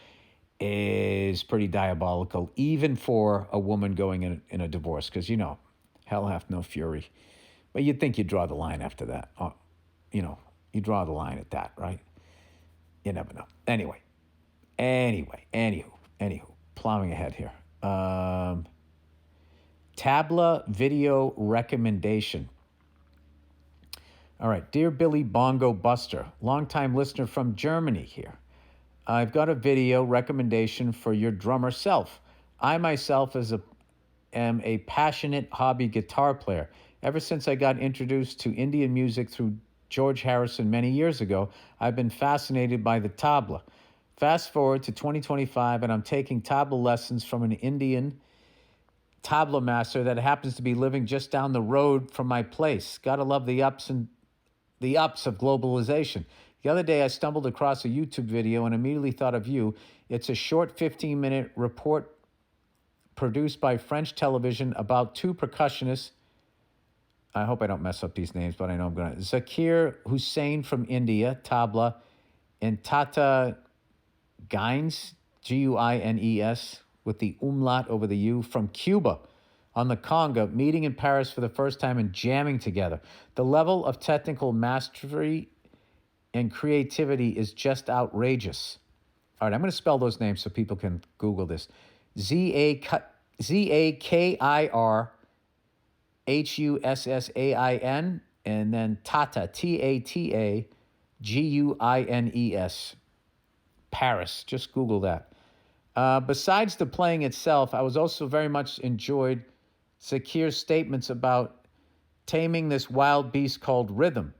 is pretty diabolical, even for a woman going in a divorce, because, hell hath no fury. But you'd think you'd draw the line after that. You draw the line at that, right? You never know. Anyway, anywho, plowing ahead here. Tabla video recommendation. All right, dear Billy Bongo Buster, longtime listener from Germany here. I've got a video recommendation for your drummer self. I myself am a passionate hobby guitar player. Ever since I got introduced to Indian music through George Harrison many years ago, I've been fascinated by the tabla. Fast forward to 2025, and I'm taking tabla lessons from an Indian tabla master that happens to be living just down the road from my place. Gotta love the ups of globalization. The other day, I stumbled across a YouTube video and immediately thought of you. It's a short 15-minute report produced by French television about 2 percussionists. I hope I don't mess up these names, but I know I'm going to. Zakir Hussain from India, tabla, and Tata Guines, Guines, with the umlaut over the U, from Cuba. on the conga, meeting in Paris for the first time and jamming together. The level of technical mastery and creativity is just outrageous. All right, I'm going to spell those names so people can Google this. Zakirhussain, and then Tata, Tataguines, Paris. Just Google that. Besides the playing itself, I was also very much enjoyed Zakir's statements about taming this wild beast called rhythm.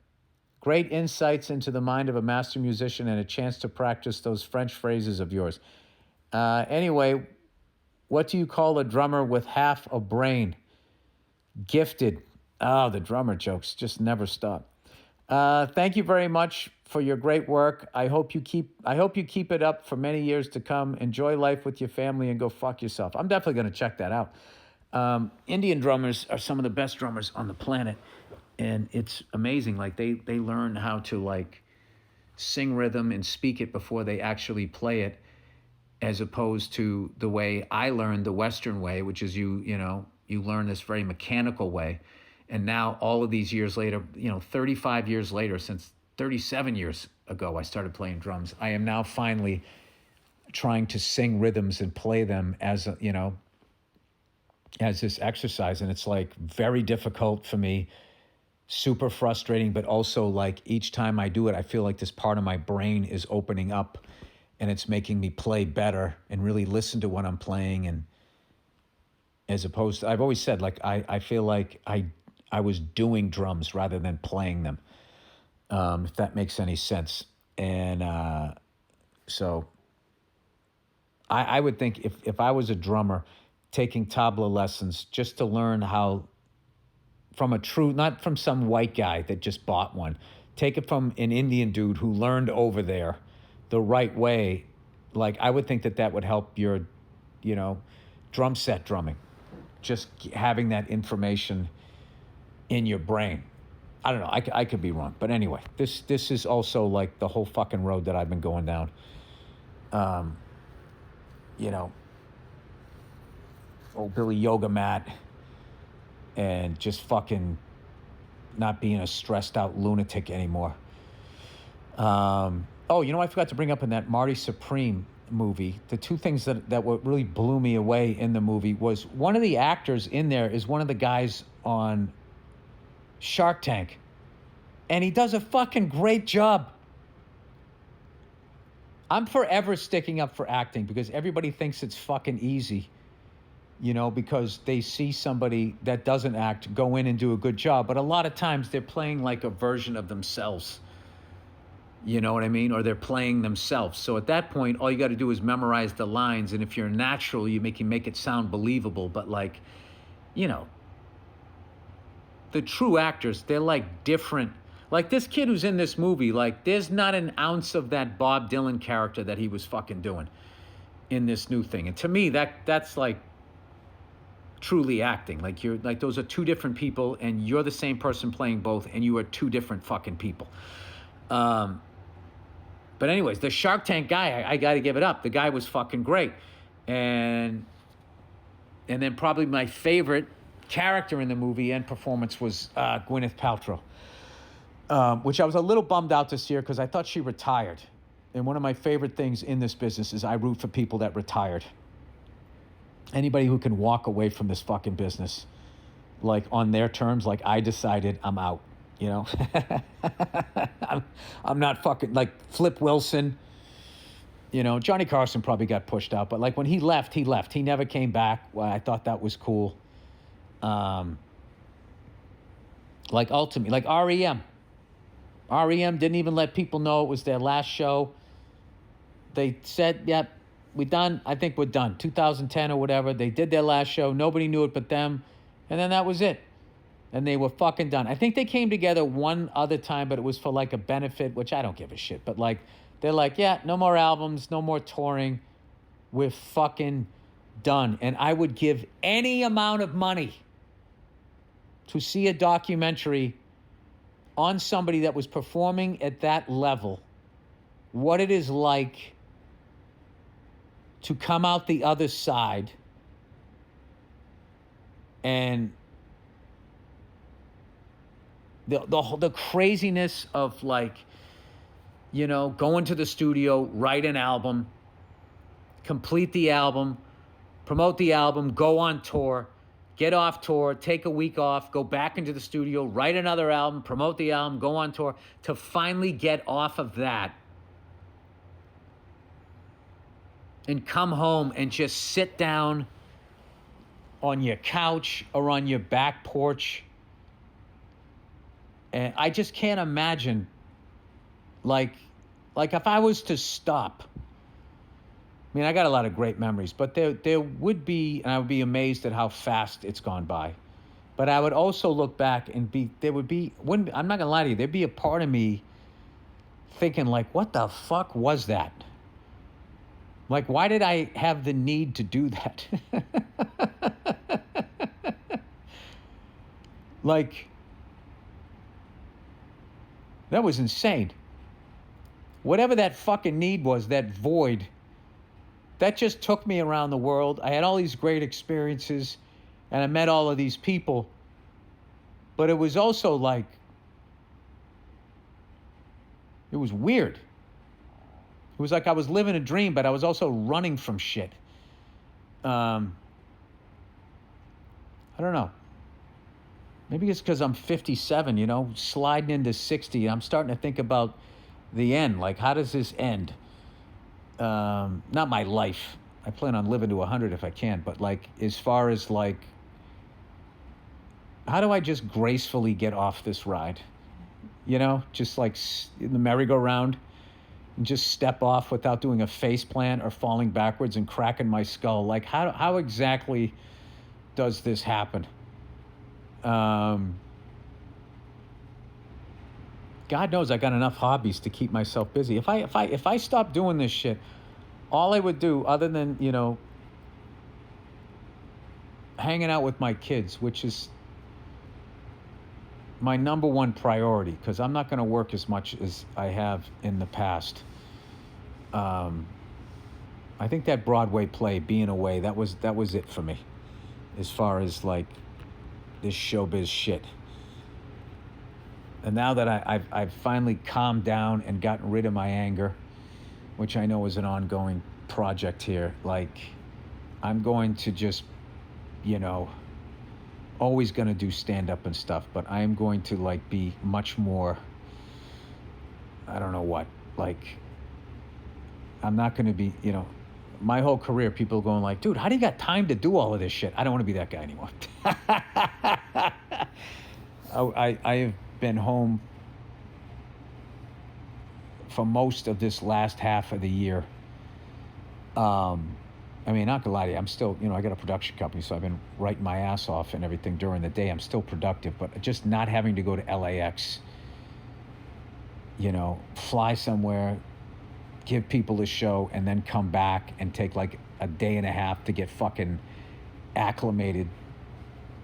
Great insights into the mind of a master musician and a chance to practice those French phrases of yours. Anyway, what do you call a drummer with half a brain? Gifted. Oh, the drummer jokes just never stop. Thank you very much for your great work. I hope you keep it up for many years to come. Enjoy life with your family and go fuck yourself. I'm definitely going to check that out. Indian drummers are some of the best drummers on the planet, and it's amazing. Like they learn how to like sing rhythm and speak it before they actually play it, as opposed to the way I learned the Western way, which is you learn this very mechanical way. And now all of these years later, 35 years later, since 37 years ago I started playing drums, I am now finally trying to sing rhythms and play them as this exercise. And it's like very difficult for me, super frustrating, but also like each time I do it, I feel like this part of my brain is opening up and it's making me play better and really listen to what I'm playing. And as opposed to, I've always said, like, I feel like I was doing drums rather than playing them, if that makes any sense. And so I would think if I was a drummer taking tabla lessons just to learn how, from a true, not from some white guy that just bought one, take it from an Indian dude who learned over there the right way, like I would think that would help your, drum set drumming. Just having that information in your brain. I don't know. I could be wrong, but anyway, this is also like the whole fucking road that I've been going down. Old Billy Yoga mat, and just fucking not being a stressed out lunatic anymore. I forgot to bring up in that Marty Supreme movie, the two things that what really blew me away in the movie was one of the actors in there is one of the guys on Shark Tank, and he does a fucking great job. I'm forever sticking up for acting because everybody thinks it's fucking easy, because they see somebody that doesn't act go in and do a good job, but a lot of times they're playing like a version of themselves. You know what I mean? Or they're playing themselves. So at that point, all you got to do is memorize the lines. And if you're natural, you can make it sound believable. But like, the true actors, they're like different. Like this kid who's in this movie, like there's not an ounce of that Bob Dylan character that he was fucking doing in this new thing. And to me, that's like truly acting. Like you're like, those are two different people and you're the same person playing both and you are two different fucking people. But anyways, the Shark Tank guy, I got to give it up. The guy was fucking great. And then probably my favorite character in the movie and performance was Gwyneth Paltrow, which I was a little bummed out this year because I thought she retired. And one of my favorite things in this business is I root for people that retired. Anybody who can walk away from this fucking business, like on their terms, like I decided I'm out. I'm not fucking like Flip Wilson. Johnny Carson probably got pushed out, but like when he left. He never came back. Well, I thought that was cool. Like ultimately, like REM. REM didn't even let people know it was their last show. They said, "Yep, we're done. I think we're done." 2010 or whatever. They did their last show. Nobody knew it but them, and then that was it. And they were fucking done. I think they came together one other time, but it was for like a benefit, which I don't give a shit. But like, they're like, yeah, no more albums, no more touring. We're fucking done. And I would give any amount of money to see a documentary on somebody that was performing at that level, what it is like to come out the other side And the craziness of like, you know, going to the studio, write an album, complete the album, promote the album, go on tour, get off tour, take a week off, go back into the studio, write another album, promote the album, go on tour, to finally get off of that and come home and just sit down on your couch or on your back porch. And I just can't imagine, like if I was to stop. I mean, I got a lot of great memories, but there would be, and I would be amazed at how fast it's gone by. But I would also look back and I'm not gonna lie to you, there'd be a part of me thinking like, what the fuck was that? Like, why did I have the need to do that? Like, that was insane. Whatever that fucking need was, that void, that just took me around the world. I had all these great experiences, and I met all of these people. But it was also like, it was weird. It was like I was living a dream, but I was also running from shit. I don't know. Maybe it's because I'm 57, you know, sliding into 60. I'm starting to think about the end. Like, how does this end? Not my life. I plan on living to 100 if I can. But, like, as far as, like, how do I just gracefully get off this ride? You know, just like in the merry-go-round, and just step off without doing a face plant or falling backwards and cracking my skull. Like, how exactly does this happen? God knows I got enough hobbies to keep myself busy. If I stopped doing this shit, all I would do, other than, you know, hanging out with my kids, which is my number one priority, because I'm not going to work as much as I have in the past. I think that Broadway play, Being Away, that was it for me, as far as like this showbiz shit. And now that I've finally calmed down and gotten rid of my anger, which I know is an ongoing project here, like, I'm going to just, you know, always going to do stand-up and stuff, but I am going to, like, be much more, I don't know what, like, I'm not going to be, you know, my whole career, people going like, dude, how do you got time to do all of this shit? I don't want to be that guy anymore. I have been home for most of this last half of the year. I mean, not gonna lie to you, I'm still, you know, I got a production company, so I've been writing my ass off and everything during the day. I'm still productive, but just not having to go to LAX, you know, fly somewhere, give people a show, and then come back and take like a day and a half to get fucking acclimated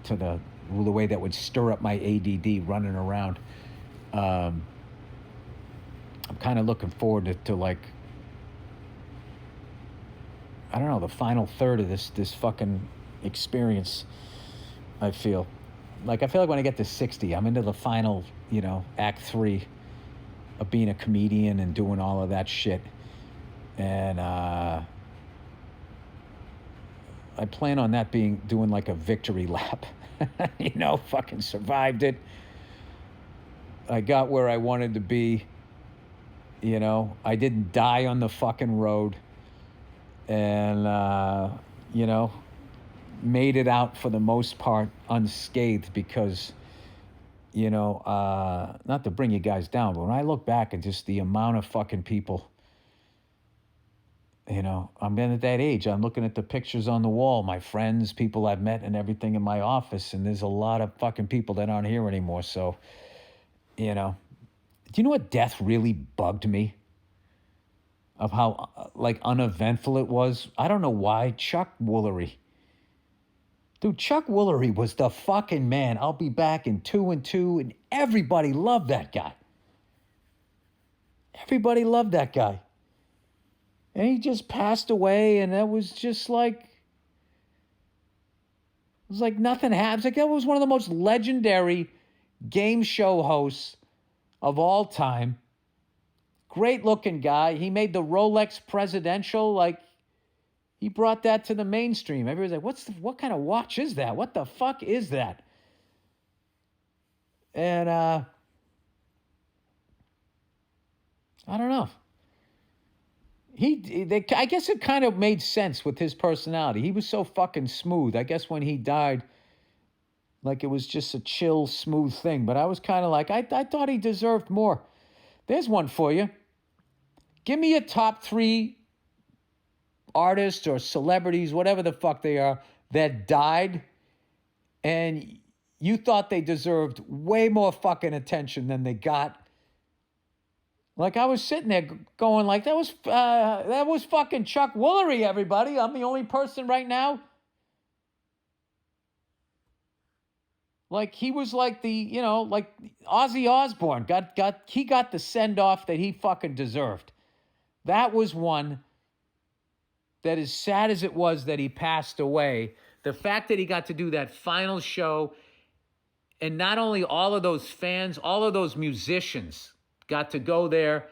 to the way that would stir up my ADD running around. I'm kind of looking forward to like, I don't know, the final third of this fucking experience. I feel like when I get to 60, I'm into the final, you know, act 3 of being a comedian and doing all of that shit. And I plan on that doing like a victory lap. You know, fucking survived it. I got where I wanted to be. You know, I didn't die on the fucking road. And, you know, made it out for the most part unscathed because, you know, not to bring you guys down, but when I look back at just the amount of fucking people, you know, I'm at that age. I'm looking at the pictures on the wall, my friends, people I've met and everything in my office, and there's a lot of fucking people that aren't here anymore. So, you know, do you know what death really bugged me? Of how, like, uneventful it was? I don't know why. Chuck Woolery. Dude, Chuck Woolery was the fucking man. I'll be back in 2 and 2, and everybody loved that guy. Everybody loved that guy. And he just passed away, and that was just like, was like nothing happened. Like, that was one of the most legendary game show hosts of all time. Great looking guy. He made the Rolex Presidential. Like, he brought that to the mainstream. Everybody's like, what kind of watch is that? What the fuck is that? And I don't know. I guess it kind of made sense with his personality. He was so fucking smooth. I guess when he died, like, it was just a chill, smooth thing. But I was kind of like, I thought he deserved more. There's one for you. Give me a top 3 artists or celebrities, whatever the fuck they are, that died, and you thought they deserved way more fucking attention than they got. Like, I was sitting there going like, that was fucking Chuck Woolery, everybody. I'm the only person right now. Like, he was like like Ozzy Osbourne he got the send-off that he fucking deserved. That was one that, as sad as it was that he passed away, the fact that he got to do that final show, and not only all of those fans, all of those musicians got to go there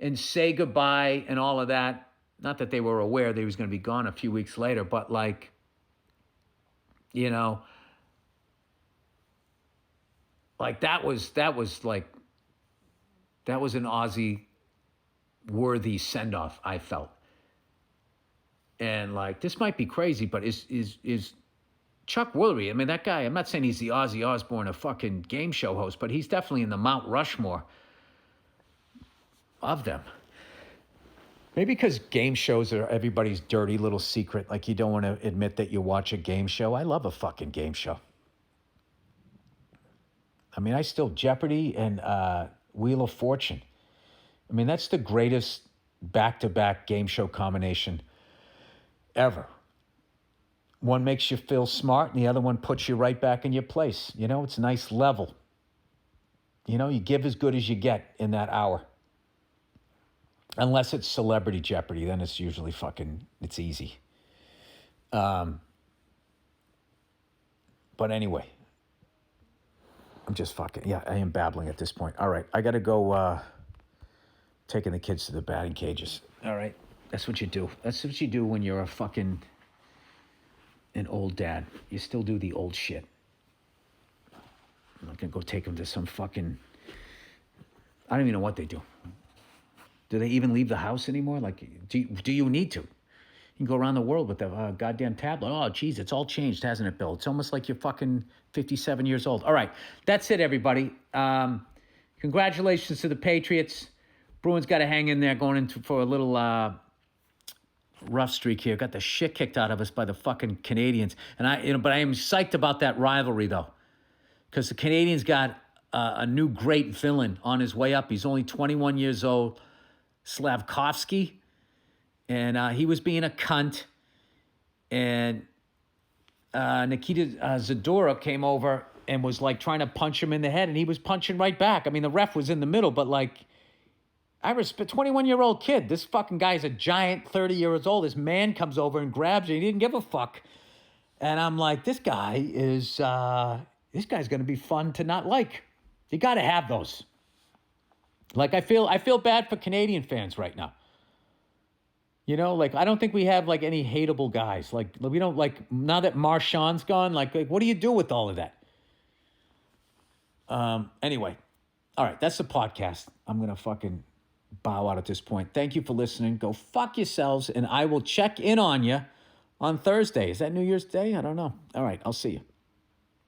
and say goodbye and all of that. Not that they were aware that he was going to be gone a few weeks later, but like, like that was an Ozzy worthy send-off, I felt. And like, this might be crazy, but is Chuck Woolery, I mean, that guy, I'm not saying he's the Ozzy Osbourne of fucking game show host, but he's definitely in the Mount Rushmore of them. Maybe because game shows are everybody's dirty little secret. Like, you don't want to admit that you watch a game show. I love a fucking game show. I mean, I still Jeopardy and Wheel of Fortune. I mean, that's the greatest back-to-back game show combination ever. One makes you feel smart, and the other one puts you right back in your place. It's a nice level. You give as good as you get in that hour. Unless it's Celebrity Jeopardy, then it's usually it's easy. But anyway, I'm just I am babbling at this point. All right, I got to go taking the kids to the batting cages. All right, that's what you do. That's what you do when you're an old dad. You still do the old shit. I'm not going to go take them to some fucking, I don't even know what they do. Do they even leave the house anymore? Like, do you need to? You can go around the world with the goddamn tablet. Oh, geez, it's all changed, hasn't it, Bill? It's almost like you're fucking 57 years old. All right, that's it, everybody. Congratulations to the Patriots. Bruins got to hang in there going for a little rough streak here. Got the shit kicked out of us by the fucking Canadians. And but I am psyched about that rivalry, though, because the Canadians got a new great villain on his way up. He's only 21 years old. Slavkovsky, and he was being a cunt, and Nikita Zadorov came over and was like trying to punch him in the head, and he was punching right back. I mean, the ref was in the middle, but like, I respect 21-year-old kid. This fucking guy's a giant, 30 years old. This man comes over and grabs you. He didn't give a fuck, and I'm like, this guy's going to be fun to not like. You got to have those. Like, I feel bad for Canadian fans right now. Like, I don't think we have, like, any hateable guys. Like, we don't, like, now that Marchand's gone, like what do you do with all of that? Anyway. All right, that's the podcast. I'm going to fucking bow out at this point. Thank you for listening. Go fuck yourselves, and I will check in on you on Thursday. Is that New Year's Day? I don't know. All right, I'll see you.